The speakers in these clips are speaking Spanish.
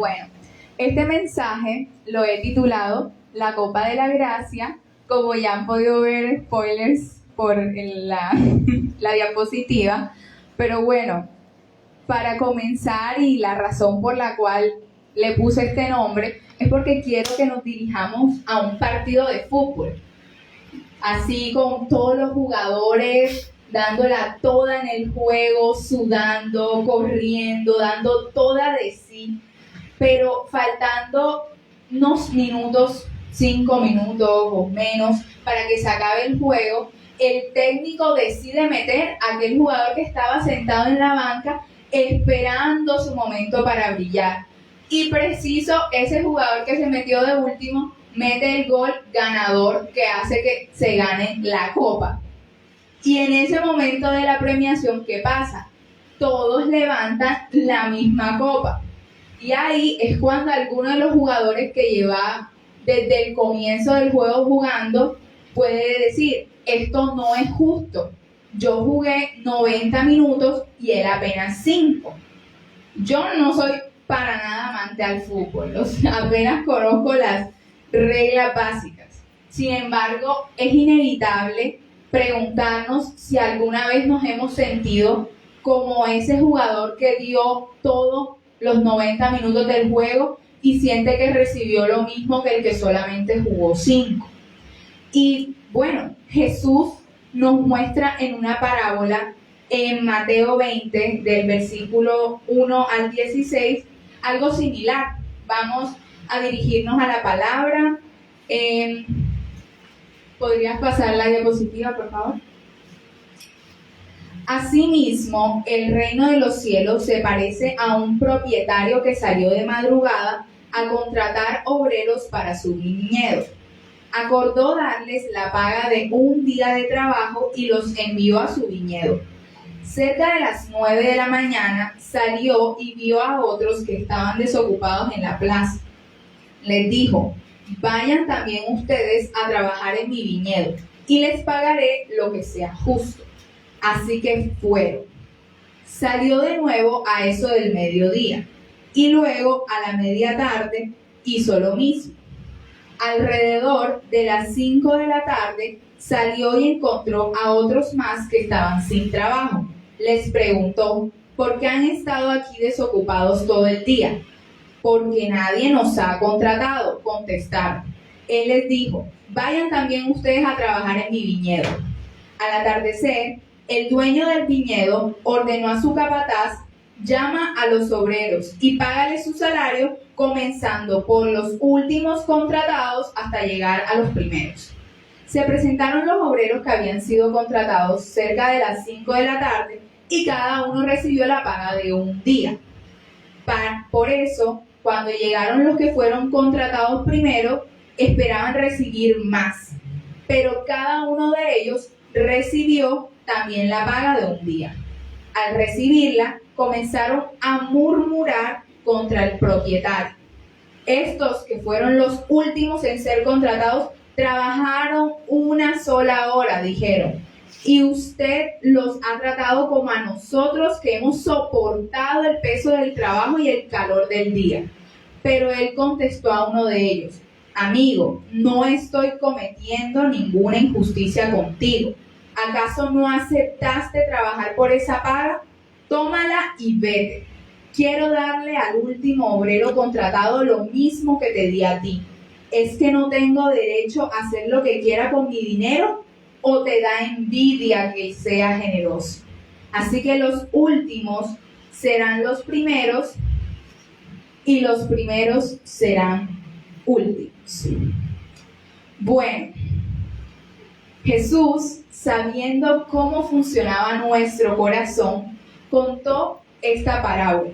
Bueno, este mensaje lo he titulado La Copa de la Gracia. Como ya han podido ver, spoilers por la diapositiva. Pero bueno, para comenzar, y la razón por la cual le puse este nombre es porque quiero que nos dirijamos a un partido de fútbol, así con todos los jugadores dándola toda en el juego, sudando, corriendo, dando toda de sí, pero faltando unos minutos, 5 minutos o menos, para que se acabe el juego, el técnico decide meter a aquel jugador que estaba sentado en la banca esperando su momento para brillar. Y preciso, ese jugador que se metió de último mete el gol ganador que hace que se gane la copa. Y en ese momento de la premiación, ¿qué pasa? Todos levantan la misma copa. Y ahí es cuando alguno de los jugadores que lleva desde el comienzo del juego jugando puede decir: esto no es justo. Yo jugué 90 minutos y él apenas 5. Yo no soy para nada amante al fútbol, apenas conozco las reglas básicas. Sin embargo, es inevitable preguntarnos si alguna vez nos hemos sentido como ese jugador que dio todos los 90 minutos del juego y siente que recibió lo mismo que el que solamente jugó 5. Y bueno, Jesús nos muestra en una parábola en Mateo 20, del versículo 1 al 16, algo similar. Vamos a dirigirnos a la palabra. ¿Podrías pasar la diapositiva, por favor? Asimismo, el reino de los cielos se parece a un propietario que salió de madrugada a contratar obreros para su viñedo. Acordó darles la paga de un día de trabajo y los envió a su viñedo. Cerca de las 9 de la mañana salió y vio a otros que estaban desocupados en la plaza. Les dijo: vayan también ustedes a trabajar en mi viñedo y les pagaré lo que sea justo. Así que fueron. Salió de nuevo a eso del mediodía y luego a la media tarde hizo lo mismo. Alrededor de las 5 de la tarde salió y encontró a otros más que estaban sin trabajo. Les preguntó: ¿por qué han estado aquí desocupados todo el día? Porque nadie nos ha contratado, contestaron. Él les dijo: vayan también ustedes a trabajar en mi viñedo. Al atardecer, el dueño del viñedo ordenó a su capataz: llama a los obreros y págale su salario, comenzando por los últimos contratados hasta llegar a los primeros. Se presentaron los obreros que habían sido contratados cerca de las 5 de la tarde y cada uno recibió la paga de un día. Por eso, cuando llegaron los que fueron contratados primero, esperaban recibir más, pero cada uno de ellos recibió también la paga de un día. Al recibirla, comenzaron a murmurar contra el propietario. Estos, que fueron los últimos en ser contratados, trabajaron una sola hora, dijeron, y usted los ha tratado como a nosotros, que hemos soportado el peso del trabajo y el calor del día. Pero él contestó a uno de ellos: amigo, no estoy cometiendo ninguna injusticia contigo. ¿Acaso no aceptaste trabajar por esa paga? Tómala y vete. Quiero darle al último obrero contratado lo mismo que te di a ti. ¿Es que no tengo derecho a hacer lo que quiera con mi dinero? ¿O te da envidia que sea generoso? Así que los últimos serán los primeros y los primeros serán últimos. Bueno, Jesús, sabiendo cómo funcionaba nuestro corazón, contó esta parábola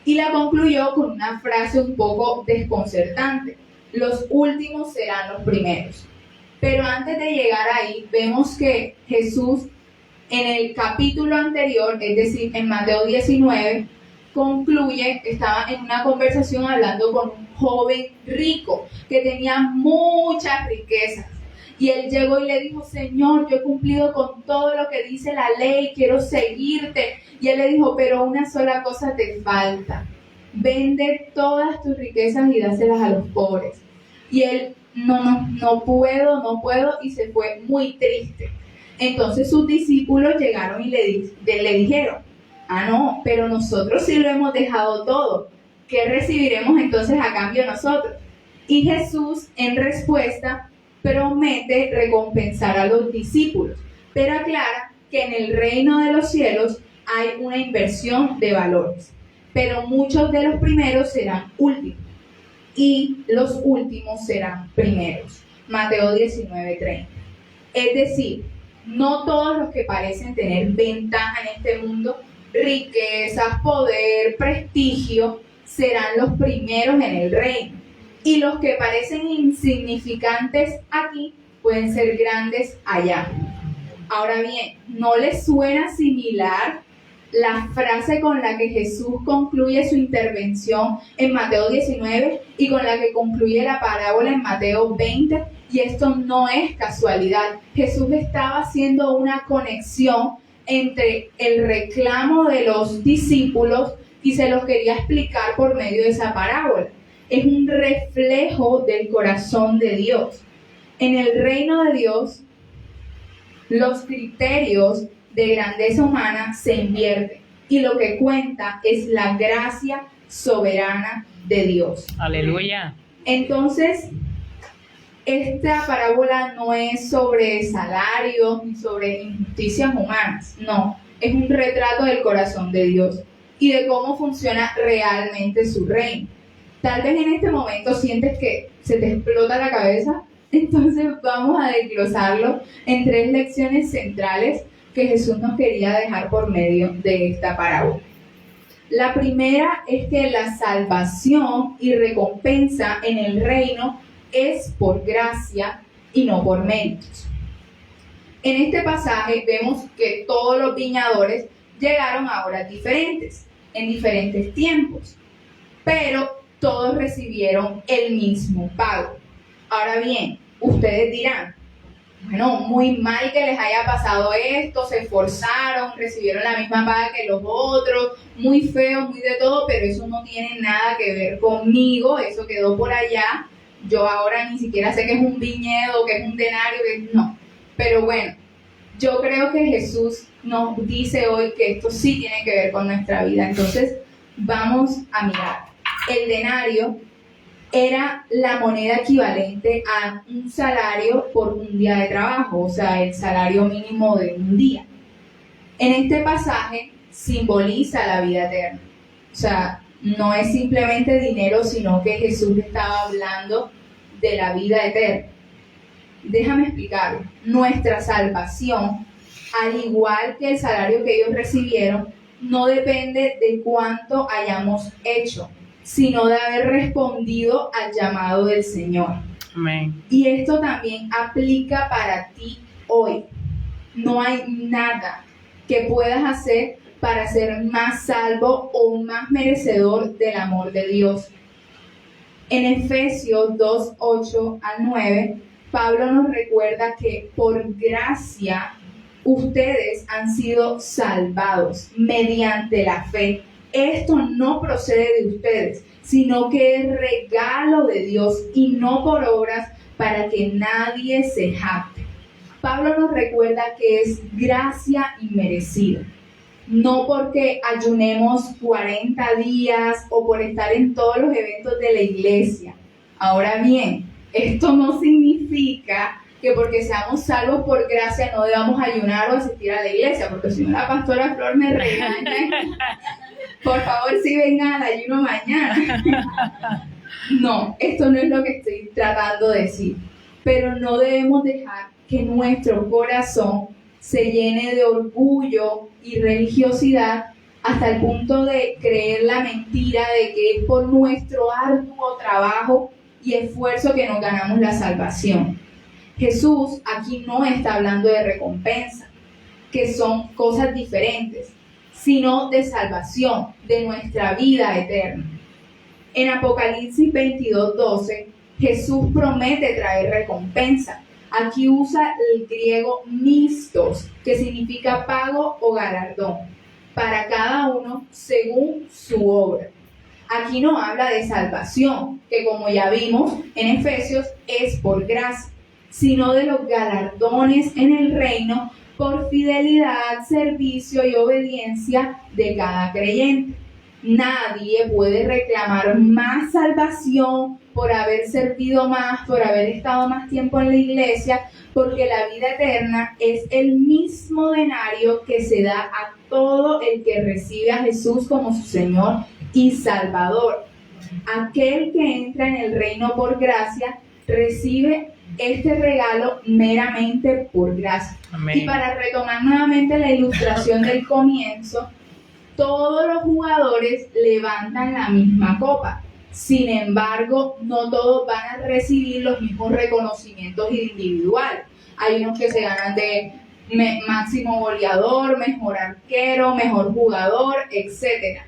y la concluyó con una frase un poco desconcertante: los últimos serán los primeros. Pero antes de llegar ahí, vemos que Jesús en el capítulo anterior, es decir, en Mateo 19, concluye, estaba en una conversación hablando con un joven rico que tenía muchas riquezas. Y él llegó y le dijo: Señor, yo he cumplido con todo lo que dice la ley, quiero seguirte. Y él le dijo: pero una sola cosa te falta. vende todas tus riquezas y dáselas a los pobres. Y él, no puedo, y se fue muy triste. Entonces sus discípulos llegaron y le dijeron, no, pero nosotros sí lo hemos dejado todo. ¿Qué recibiremos entonces a cambio nosotros? Y Jesús, en respuesta, promete recompensar a los discípulos, pero aclara que en el reino de los cielos hay una inversión de valores, pero muchos de los primeros serán últimos y los últimos serán primeros. Mateo 19:30. Es decir, no todos los que parecen tener ventaja en este mundo, riquezas, poder, prestigio, serán los primeros en el reino. Y los que parecen insignificantes aquí pueden ser grandes allá. Ahora bien, ¿no les suena similar la frase con la que Jesús concluye su intervención en Mateo 19 y con la que concluye la parábola en Mateo 20? Y esto no es casualidad. Jesús estaba haciendo una conexión entre el reclamo de los discípulos y se los quería explicar por medio de esa parábola. Es un reflejo del corazón de Dios. En el reino de Dios, los criterios de grandeza humana se invierten y lo que cuenta es la gracia soberana de Dios. Aleluya. Entonces, esta parábola no es sobre salarios ni sobre injusticias humanas, no, es un retrato del corazón de Dios y de cómo funciona realmente su reino. Tal vez en este momento sientes que se te explota la cabeza, entonces vamos a desglosarlo en 3 lecciones centrales que Jesús nos quería dejar por medio de esta parábola. La primera es que la salvación y recompensa en el reino es por gracia y no por méritos. En este pasaje vemos que todos los viñadores llegaron a horas diferentes, en diferentes tiempos, pero todos recibieron el mismo pago. Ahora bien, ustedes dirán, bueno, muy mal que les haya pasado esto, se esforzaron, recibieron la misma paga que los otros, muy feo, muy de todo, pero eso no tiene nada que ver conmigo, eso quedó por allá. Yo ahora ni siquiera sé qué es un viñedo, qué es un denario, no. Pero bueno, yo creo que Jesús nos dice hoy que esto sí tiene que ver con nuestra vida. Entonces, vamos a mirar. El denario era la moneda equivalente a un salario por un día de trabajo, o sea, el salario mínimo de un día. En este pasaje simboliza la vida eterna. O sea, no es simplemente dinero, sino que Jesús estaba hablando de la vida eterna. Déjame explicarlo. Nuestra salvación, al igual que el salario que ellos recibieron, no depende de cuánto hayamos hecho, sino de haber respondido al llamado del Señor. Amén. Y esto también aplica para ti hoy. No hay nada que puedas hacer para ser más salvo o más merecedor del amor de Dios. En Efesios 2, 8 al 9, Pablo nos recuerda que por gracia ustedes han sido salvados mediante la fe. Esto no procede de ustedes, sino que es regalo de Dios y no por obras para que nadie se jacte. Pablo nos recuerda que es gracia inmerecida. No porque ayunemos 40 días o por estar en todos los eventos de la iglesia. Ahora bien, esto no significa que porque seamos salvos por gracia no debamos ayunar o asistir a la iglesia, porque si no la pastora Flor me regaña. Por favor, sí vengan al ayuno mañana. No, esto no es lo que estoy tratando de decir. Pero no debemos dejar que nuestro corazón se llene de orgullo y religiosidad hasta el punto de creer la mentira de que es por nuestro arduo trabajo y esfuerzo que nos ganamos la salvación. Jesús aquí no está hablando de recompensa, que son cosas diferentes, sino de salvación, de nuestra vida eterna. En Apocalipsis 22:12, Jesús promete traer recompensa. Aquí usa el griego mistos, que significa pago o galardón, para cada uno según su obra. Aquí no habla de salvación, que como ya vimos en Efesios es por gracia, sino de los galardones en el reino por fidelidad, servicio y obediencia de cada creyente. Nadie puede reclamar más salvación por haber servido más, por haber estado más tiempo en la iglesia, porque la vida eterna es el mismo denario que se da a todo el que recibe a Jesús como su Señor y Salvador. Aquel que entra en el reino por gracia recibe este regalo meramente por gracia. Amén. Y para retomar nuevamente la ilustración del comienzo, todos los jugadores levantan la misma copa. Sin embargo, no todos van a recibir los mismos reconocimientos individuales. Hay unos que se ganan de máximo goleador, mejor arquero, mejor jugador, etc.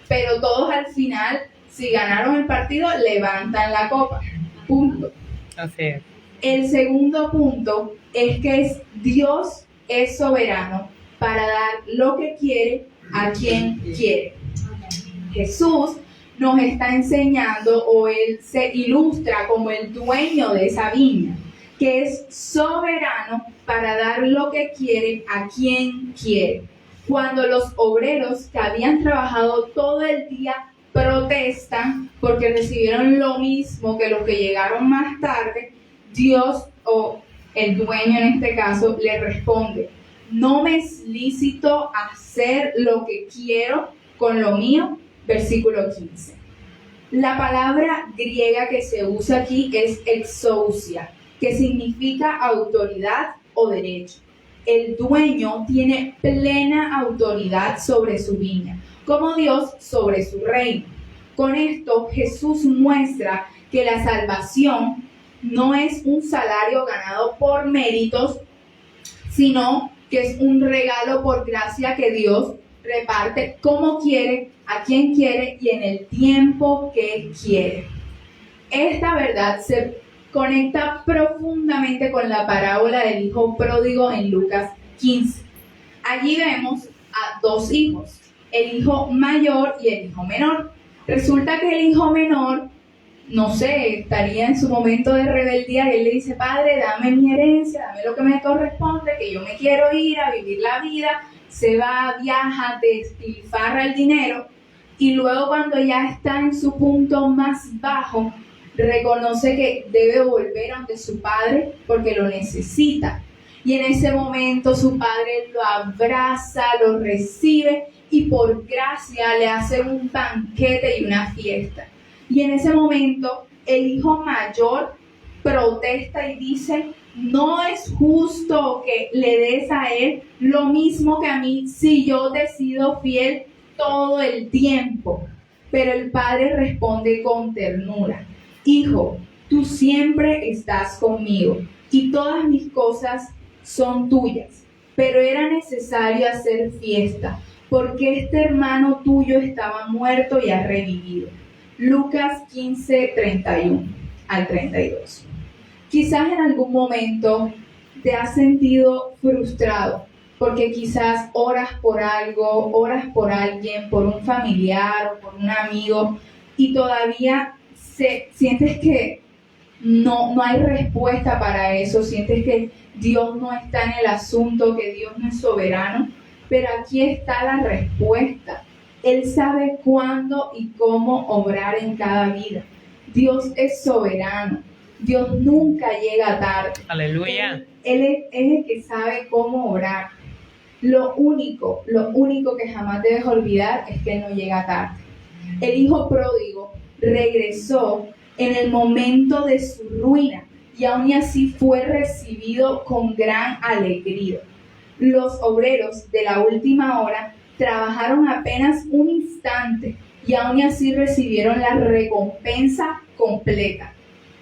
Pero todos al final, si ganaron el partido, levantan la copa. Punto. Así es. El segundo punto es que Dios es soberano para dar lo que quiere a quien quiere. Jesús nos está enseñando, o Él se ilustra como el dueño de esa viña, que es soberano para dar lo que quiere a quien quiere. Cuando los obreros que habían trabajado todo el día protestan porque recibieron lo mismo que los que llegaron más tarde, Dios, o el dueño en este caso, le responde: no me es lícito hacer lo que quiero con lo mío. Versículo 15. La palabra griega que se usa aquí es exousia, que significa autoridad o derecho. El dueño tiene plena autoridad sobre su viña, como Dios sobre su reino. Con esto, Jesús muestra que la salvación no es un salario ganado por méritos, sino que es un regalo por gracia que Dios reparte como quiere, a quien quiere y en el tiempo que quiere. Esta verdad se conecta profundamente con la parábola del hijo pródigo en Lucas 15. Allí vemos a dos hijos, el hijo mayor y el hijo menor. Resulta que el hijo menor, no sé, estaría en su momento de rebeldía y él le dice: padre, dame mi herencia, dame lo que me corresponde, que yo me quiero ir a vivir la vida. Se va, viaja, despilfarra el dinero y luego, cuando ya está en su punto más bajo, reconoce que debe volver ante su padre porque lo necesita. Y en ese momento su padre lo abraza, lo recibe y por gracia le hace un banquete y una fiesta. Y en ese momento el hijo mayor protesta y dice: no es justo que le des a él lo mismo que a mí si yo te he sido fiel todo el tiempo. Pero el padre responde con ternura: hijo, tú siempre estás conmigo y todas mis cosas son tuyas, pero era necesario hacer fiesta porque este hermano tuyo estaba muerto y ha revivido. Lucas 15, 31 al 32. Quizás en algún momento te has sentido frustrado porque quizás oras por algo, oras por alguien, por un familiar o por un amigo y todavía sientes que no hay respuesta para eso, sientes que Dios no está en el asunto, que Dios no es soberano, pero aquí está la respuesta. Él sabe cuándo y cómo obrar en cada vida. Dios es soberano. Dios nunca llega tarde. Aleluya. Él es el que sabe cómo obrar. Lo único que jamás debes olvidar es que Él no llega tarde. El hijo pródigo regresó en el momento de su ruina y aún así fue recibido con gran alegría. Los obreros de la última hora trabajaron apenas un instante y aún así recibieron la recompensa completa.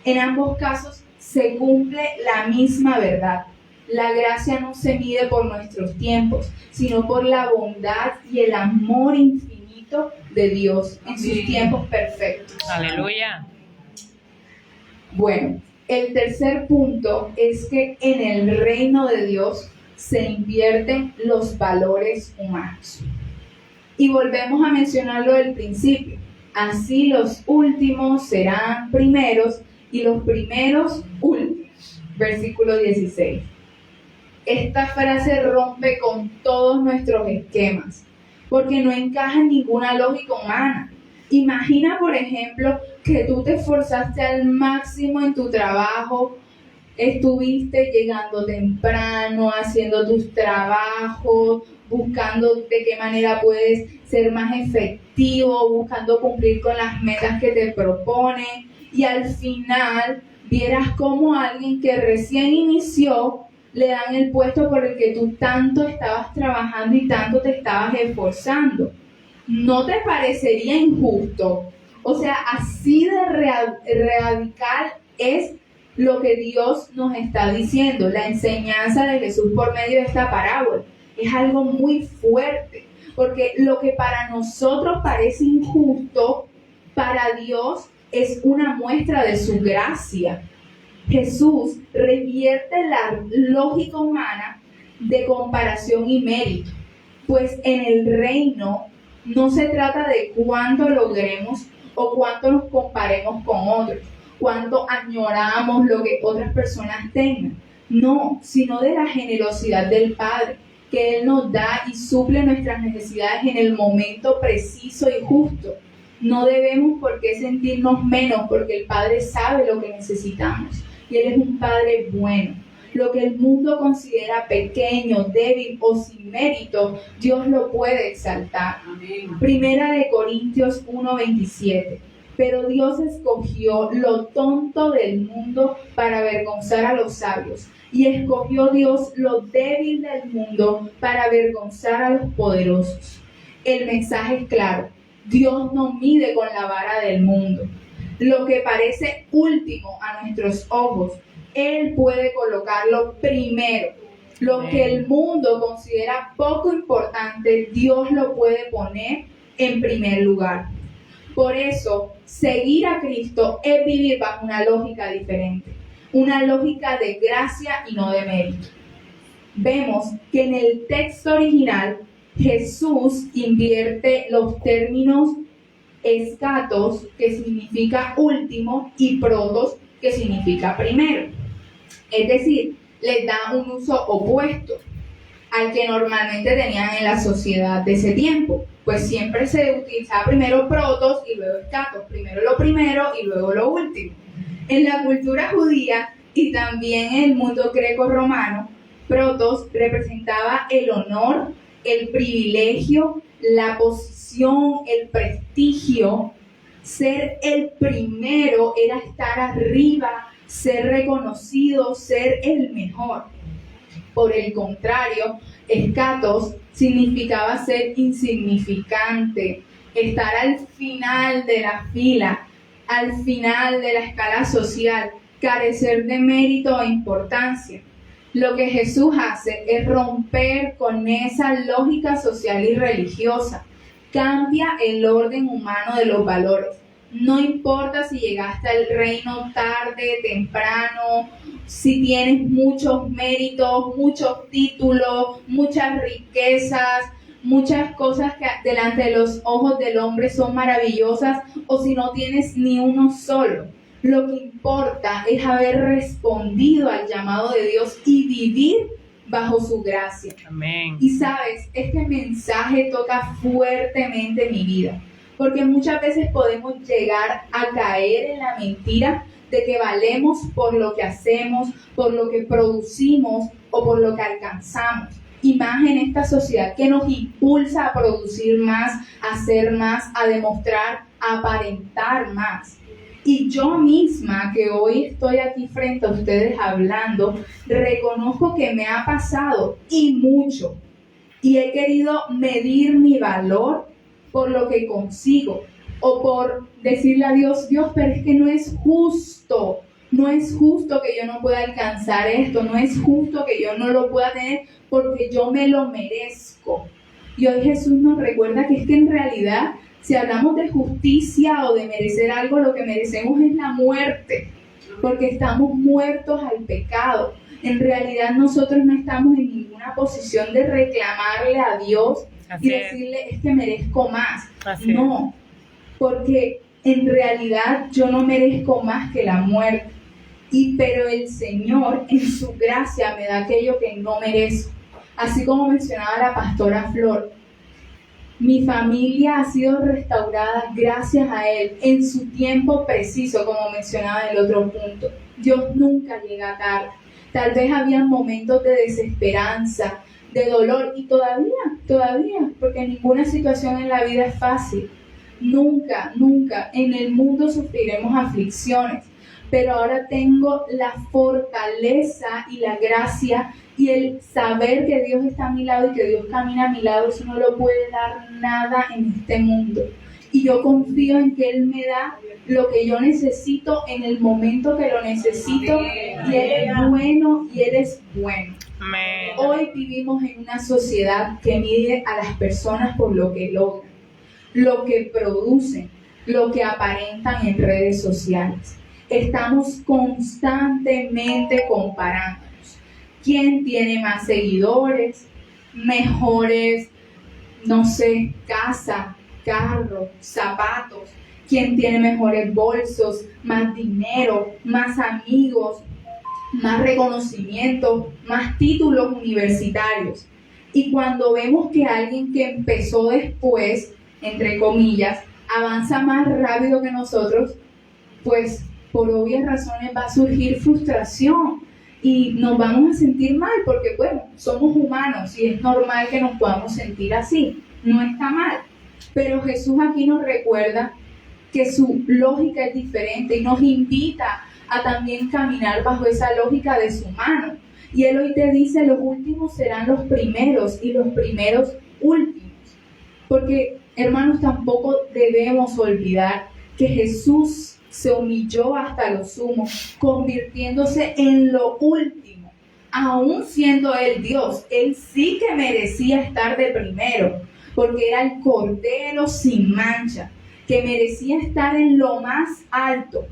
En ambos casos se cumple la misma verdad. La gracia no se mide por nuestros tiempos, sino por la bondad y el amor infinito de Dios en sus tiempos perfectos. Aleluya. Bueno, el tercer punto es que en el reino de Dios se invierten los valores humanos. Y volvemos a mencionarlo del principio. Así los últimos serán primeros y los primeros últimos. Versículo 16. Esta frase rompe con todos nuestros esquemas, porque no encaja en ninguna lógica humana. Imagina, por ejemplo, que tú te esforzaste al máximo en tu trabajo, estuviste llegando temprano, haciendo tus trabajos, buscando de qué manera puedes ser más efectivo, buscando cumplir con las metas que te proponen, y al final vieras cómo a alguien que recién inició le dan el puesto por el que tú tanto estabas trabajando y tanto te estabas esforzando. ¿No te parecería injusto? O sea, así de radical es lo que Dios nos está diciendo, la enseñanza de Jesús por medio de esta parábola. Es algo muy fuerte, porque lo que para nosotros parece injusto, para Dios es una muestra de su gracia. Jesús revierte la lógica humana de comparación y mérito, pues en el reino no se trata de cuánto logremos o cuánto nos comparemos con otros, cuánto añoramos lo que otras personas tengan. No, sino de la generosidad del Padre, que Él nos da y suple nuestras necesidades en el momento preciso y justo. No debemos por qué sentirnos menos, porque el Padre sabe lo que necesitamos y Él es un Padre bueno. Lo que el mundo considera pequeño, débil o sin mérito, Dios lo puede exaltar. Amén. Primera de Corintios 1:27. Pero Dios escogió lo tonto del mundo para avergonzar a los sabios, y escogió Dios lo débil del mundo para avergonzar a los poderosos. El mensaje es claro: Dios no mide con la vara del mundo. Lo que parece último a nuestros ojos, Él puede colocarlo primero. Lo que el mundo considera poco importante, Dios lo puede poner en primer lugar. Por eso, seguir a Cristo es vivir bajo una lógica diferente, una lógica de gracia y no de mérito. Vemos que en el texto original Jesús invierte los términos escatos, que significa último, y protos, que significa primero. Es decir, les da un uso opuesto al que normalmente tenían en la sociedad de ese tiempo. Pues siempre se utilizaba primero protos y luego escatos, primero lo primero y luego lo último. En la cultura judía y también en el mundo greco-romano, protos representaba el honor, el privilegio, la posición, el prestigio. Ser el primero era estar arriba, ser reconocido, ser el mejor. Por el contrario, escatos significaba ser insignificante, estar al final de la fila, al final de la escala social, carecer de mérito e importancia. Lo que Jesús hace es romper con esa lógica social y religiosa. Cambia el orden humano de los valores. No importa si llegaste al reino tarde, temprano, si tienes muchos méritos, muchos títulos, muchas riquezas, muchas cosas que delante de los ojos del hombre son maravillosas, o si no tienes ni uno solo. Lo que importa es haber respondido al llamado de Dios y vivir bajo su gracia. Amén. Y sabes, este mensaje toca fuertemente mi vida, porque muchas veces podemos llegar a caer en la mentira de que valemos por lo que hacemos, por lo que producimos o por lo que alcanzamos. Y más en esta sociedad que nos impulsa a producir más, a hacer más, a demostrar, a aparentar más. Y yo misma, que hoy estoy aquí frente a ustedes hablando, reconozco que me ha pasado y mucho. Y he querido medir mi valor por lo que consigo, o por decirle a Dios, Dios, pero es que no es justo que yo no pueda alcanzar esto, no es justo que yo no lo pueda tener porque yo me lo merezco. Y hoy Jesús nos recuerda que es que en realidad, si hablamos de justicia o de merecer algo, lo que merecemos es la muerte, porque estamos muertos al pecado. En realidad nosotros no estamos en ninguna posición de reclamarle a Dios y decirle, es que merezco más. No, porque en realidad yo no merezco más que la muerte. Pero el Señor en su gracia me da aquello que no merezco. Así como mencionaba la pastora Flor, mi familia ha sido restaurada gracias a Él en su tiempo preciso, como mencionaba en el otro punto. Dios nunca llega tarde. Tal vez había momentos de desesperanza, de dolor, y todavía, porque ninguna situación en la vida es fácil. Nunca en el mundo sufriremos aflicciones, pero ahora tengo la fortaleza y la gracia y el saber que Dios está a mi lado y que Dios camina a mi lado. Eso no lo puede dar nada en este mundo. Y yo confío en que Él me da lo que yo necesito en el momento que lo necesito. Y Él es bueno y Él es bueno. Amén. Hoy vivimos en una sociedad que mide a las personas por lo que logran, lo que producen, lo que aparentan en redes sociales. Estamos constantemente comparándonos. ¿Quién tiene más seguidores, mejores, casa, carro, zapatos? ¿Quién tiene mejores bolsos, más dinero, más amigos, más reconocimiento, más títulos universitarios? Y cuando vemos que alguien que empezó después, entre comillas, avanza más rápido que nosotros, pues por obvias razones va a surgir frustración y nos vamos a sentir mal porque, bueno, somos humanos y es normal que nos podamos sentir así. No está mal. Pero Jesús aquí nos recuerda que su lógica es diferente y nos invita a también caminar bajo esa lógica de su mano. Y Él hoy te dice, los últimos serán los primeros y los primeros últimos. Porque, hermanos, tampoco debemos olvidar que Jesús se humilló hasta lo sumo, convirtiéndose en lo último. Aún siendo Él Dios, Él sí que merecía estar de primero, porque era el Cordero sin mancha, que merecía estar en lo más alto.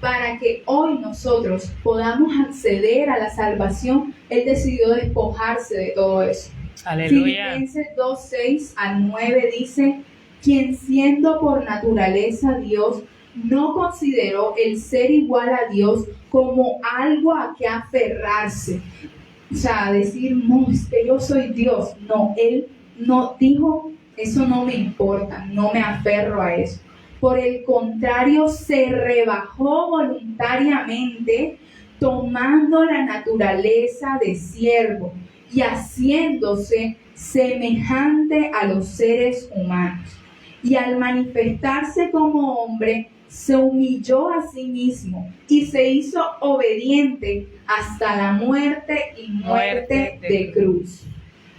Para que hoy nosotros podamos acceder a la salvación, Él decidió despojarse de todo eso. Aleluya. Filipenses 2:6-9 dice, quien siendo por naturaleza Dios, no consideró el ser igual a Dios como algo a que aferrarse. O sea, decir, no, es que yo soy Dios. No, Él no dijo, eso no me importa, no me aferro a eso. Por el contrario, se rebajó voluntariamente, tomando la naturaleza de siervo y haciéndose semejante a los seres humanos. Y al manifestarse como hombre, se humilló a sí mismo y se hizo obediente hasta la muerte y muerte de cruz.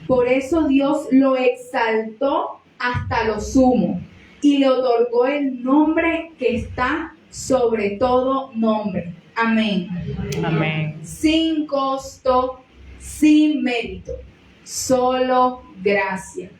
Por eso Dios lo exaltó hasta lo sumo y le otorgó el nombre que está sobre todo nombre. Amén. Amén. Sin costo, sin mérito, solo gracia.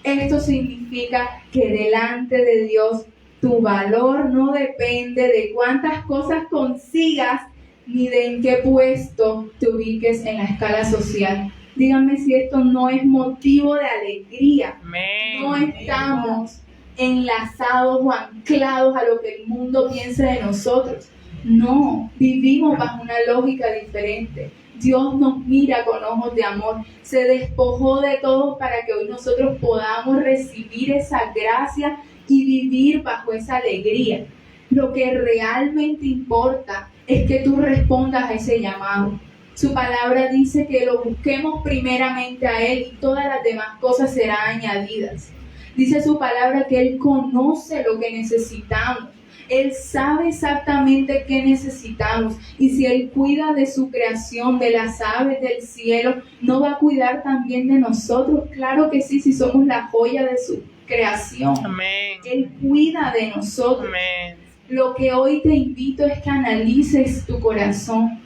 Esto significa que delante de Dios tu valor no depende de cuántas cosas consigas ni de en qué puesto te ubiques en la escala social. Díganme si esto no es motivo de alegría. Amén. No estamos enlazados o anclados a lo que el mundo piensa de nosotros. No, vivimos bajo una lógica diferente. Dios nos mira con ojos de amor. Se despojó de todos para que hoy nosotros podamos recibir esa gracia y vivir bajo esa alegría. Lo que realmente importa es que tú respondas a ese llamado. Su palabra dice que lo busquemos primeramente a Él y todas las demás cosas serán añadidas. Dice su palabra que Él conoce lo que necesitamos. Él sabe exactamente qué necesitamos. Y si Él cuida de su creación, de las aves del cielo, ¿no va a cuidar también de nosotros? Claro que sí, si somos la joya de su creación. Amén. Él cuida de nosotros. Amén. Lo que hoy te invito es que analices tu corazón.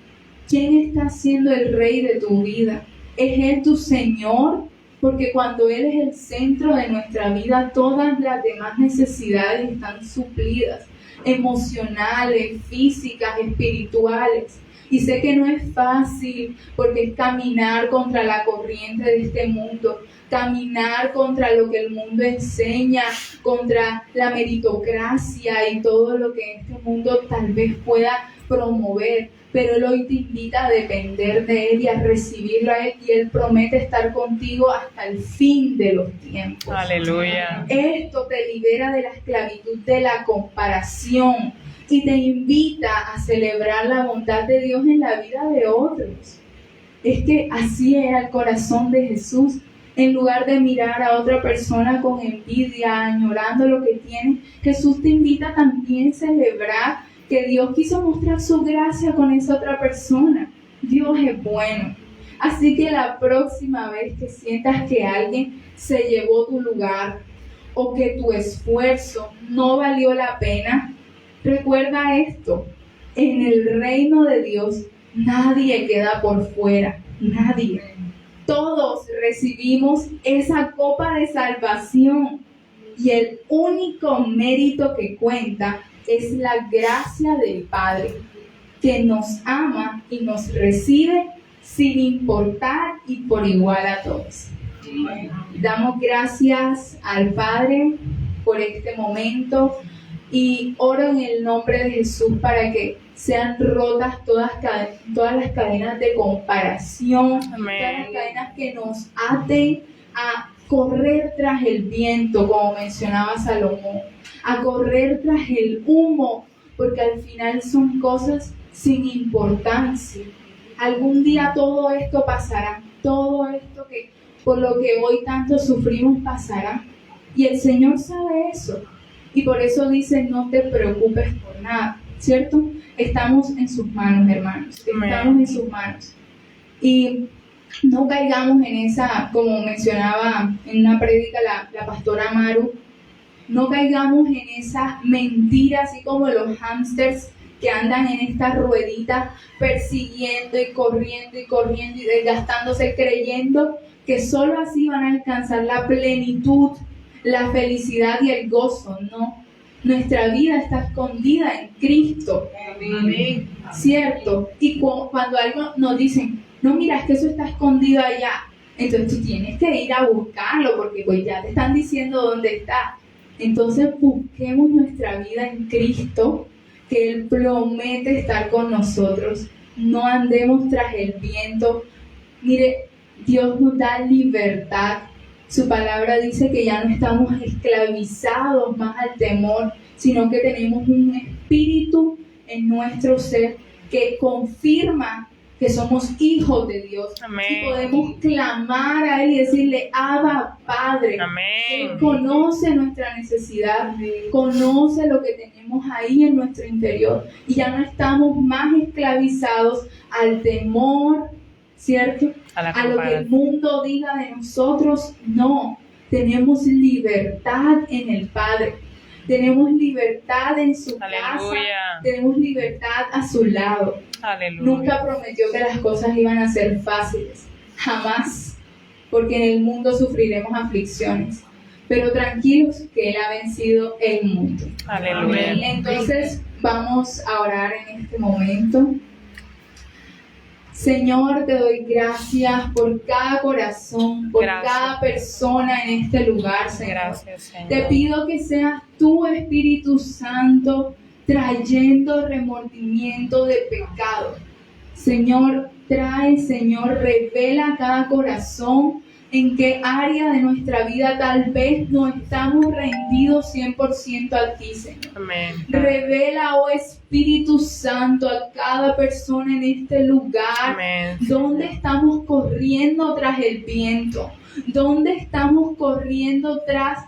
¿Quién está siendo el rey de tu vida? ¿Es Él tu Señor? Porque cuando Él es el centro de nuestra vida, todas las demás necesidades están suplidas. Emocionales, físicas, espirituales. Y sé que no es fácil porque es caminar contra la corriente de este mundo. caminar contra lo que el mundo enseña, contra la meritocracia y todo lo que este mundo tal vez pueda promover, pero Él hoy te invita a depender de Él y a recibirlo a Él, y Él promete estar contigo hasta el fin de los tiempos. Aleluya. Esto te libera de la esclavitud de la comparación y te invita a celebrar la bondad de Dios en la vida de otros. Es que así era el corazón de Jesús. En lugar de mirar a otra persona con envidia, añorando lo que tiene, Jesús te invita también a celebrar que Dios quiso mostrar su gracia con esa otra persona. Dios es bueno. Así que la próxima vez que sientas que alguien se llevó tu lugar o que tu esfuerzo no valió la pena, recuerda esto: en el reino de Dios nadie queda por fuera, nadie. Todos recibimos esa copa de salvación y el único mérito que cuenta es la gracia del Padre, que nos ama y nos recibe sin importar y por igual a todos. Damos gracias al Padre por este momento y oro en el nombre de Jesús para que sean rotas todas las cadenas de comparación, Amén. todas las cadenas que nos aten a correr tras el viento, como mencionaba Salomón, a correr tras el humo, porque al final son cosas sin importancia. Algún día todo esto pasará, todo esto que por lo que hoy tanto sufrimos pasará, y el Señor sabe eso, y por eso dice: no te preocupes por nada, ¿cierto? Estamos en sus manos, hermanos, estamos en sus manos, y no caigamos en esa, como mencionaba en una prédica la pastora Maru, no caigamos en esa mentira, así como los hámsters que andan en esta ruedita persiguiendo y corriendo y desgastándose, creyendo que solo así van a alcanzar la plenitud, la felicidad y el gozo. No, nuestra vida está escondida en Cristo. Amén. ¿Cierto? Y cuando algo nos dicen: no, mira, es que eso está escondido allá, entonces tú tienes que ir a buscarlo, porque pues ya te están diciendo dónde está. Entonces busquemos nuestra vida en Cristo, que Él promete estar con nosotros. No andemos tras el viento. Mire, Dios nos da libertad. Su palabra dice que ya no estamos esclavizados más al temor, sino que tenemos un espíritu en nuestro ser que confirma que somos hijos de Dios. Amén. Y podemos clamar a Él y decirle: Abba, Padre. Amén. Él conoce nuestra necesidad, conoce lo que tenemos ahí en nuestro interior, y ya no estamos más esclavizados al temor, ¿cierto? A lo que el mundo diga de nosotros. No, tenemos libertad en el Padre, tenemos libertad en su casa, tenemos libertad a su lado. Aleluya. Nunca prometió que las cosas iban a ser fáciles, jamás, porque en el mundo sufriremos aflicciones, pero tranquilos que Él ha vencido el mundo. Aleluya. Entonces vamos a orar en este momento. Señor, te doy gracias por cada corazón, por cada persona en este lugar, Señor. Gracias, Señor. Te pido que seas tu Espíritu Santo trayendo remordimiento de pecado. Señor, revela cada corazón en qué área de nuestra vida tal vez no estamos rendidos 100% a ti, Señor. Amén. Revela, oh Espíritu Santo, a cada persona en este lugar. Amén. Dónde estamos corriendo tras el viento, dónde estamos corriendo tras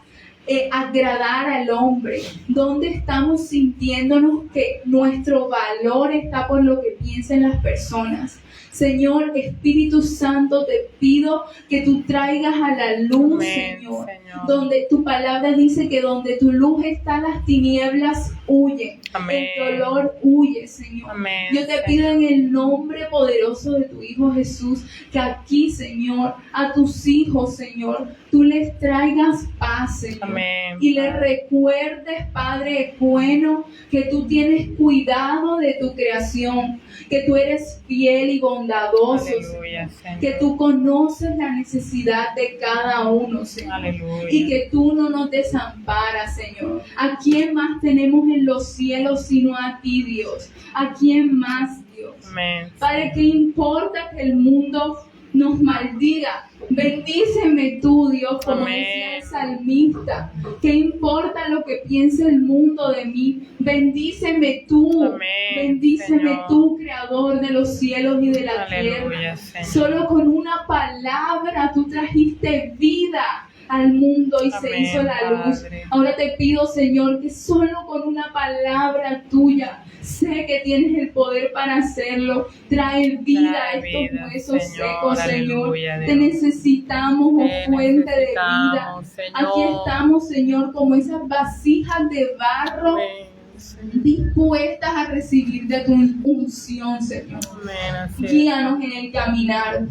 agradar al hombre, dónde estamos sintiéndonos que nuestro valor está por lo que piensen las personas. Señor, Espíritu Santo, te pido que tú traigas a la luz, Amén, Señor, Señor. donde tu palabra dice que donde tu luz está, las tinieblas huyen. Amén. El dolor huye, Señor. Amén, Yo te pido en el nombre poderoso de tu Hijo Jesús, que aquí, Señor, a tus hijos, Señor, tú les traigas paz, Señor. Amén. Y le recuerdes, Padre bueno, que tú tienes cuidado de tu creación, que tú eres fiel y bondadoso, Aleluya, Señor, Señor. que tú conoces la necesidad de cada uno, Señor. Aleluya. Y que tú no nos desamparas, Señor. ¿A quién más tenemos en los cielos sino a ti, Dios? ¿A quién más, Dios? Amén. Padre, ¿qué importa que el mundo nos maldiga? Bendíceme tú, Dios, como Amén. decía el salmista. ¿Qué importa lo que piense el mundo de mí? Bendíceme tú. Amén, Bendíceme Señor. tú, Creador de los cielos y de la Aleluya, tierra. Señor. Solo con una palabra tú trajiste vida al mundo y se Amén, hizo la luz. Padre. Ahora te pido, Señor, que solo con una palabra tuya, sé que tienes el poder para hacerlo. Trae vida a Trae estos vida, huesos Señor. secos, Señor. Aleluya, Te Dios. necesitamos, oh Te fuente de vida. necesitamos, Señor. Aquí estamos, Señor, como esas vasijas de barro Amén, Señor. dispuestas a recibir de tu unción, Señor. Amén, así es. Guíanos en el caminar.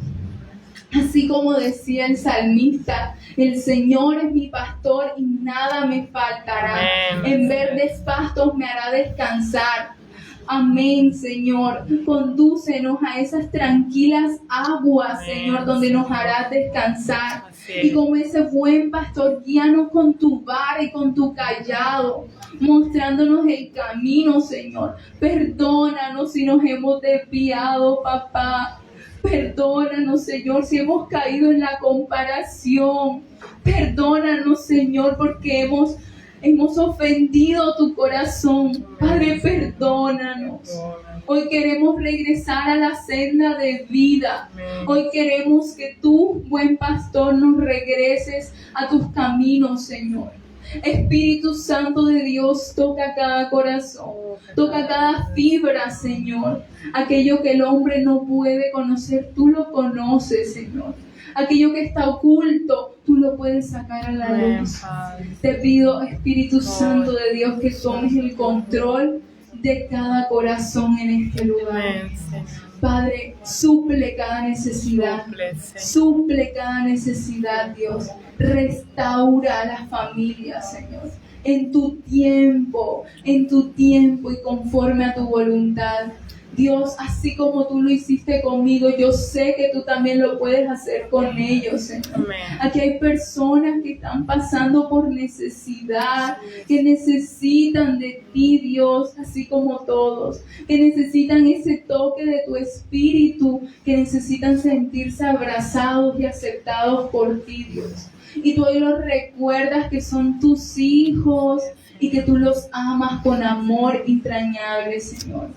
Así como decía el salmista, el Señor es mi pastor y nada me faltará. Amén. En verdes pastos me hará descansar. Amén, Señor. Condúcenos a esas tranquilas aguas, Amén, Señor, donde nos Señor. harás descansar. Así es. Y como ese buen pastor, guíanos con tu vara y con tu callado, mostrándonos el camino, Señor. Perdónanos si nos hemos desviado, papá. Perdónanos, Señor, si hemos caído en la comparación. Perdónanos, Señor, porque hemos ofendido tu corazón. Padre, perdónanos. Hoy queremos regresar a la senda de vida. Amén. Hoy queremos que tú, buen pastor, nos regreses a tus caminos, Señor. Espíritu Santo de Dios, toca cada corazón, toca cada fibra, Señor. Aquello que el hombre no puede conocer, tú lo conoces, Señor. Aquello que está oculto, tú lo puedes sacar a la Amén, luz. Padre. Te pido, Espíritu Santo de Dios, que tomes el control de cada corazón en este lugar. Amén, Señor. Padre, suple cada necesidad. Suple, Señor. Suple cada necesidad, Dios. Restaura a las familias, Señor. En tu tiempo y conforme a tu voluntad. Dios, así como tú lo hiciste conmigo, yo sé que tú también lo puedes hacer con ellos, Señor. Amén. Aquí hay personas que están pasando por necesidad, que necesitan de ti, Dios, así como todos, que necesitan ese toque de tu espíritu, que necesitan sentirse abrazados y aceptados por ti, Dios. Y tú hoy los recuerdas que son tus hijos y que tú los amas con amor entrañable, Señor.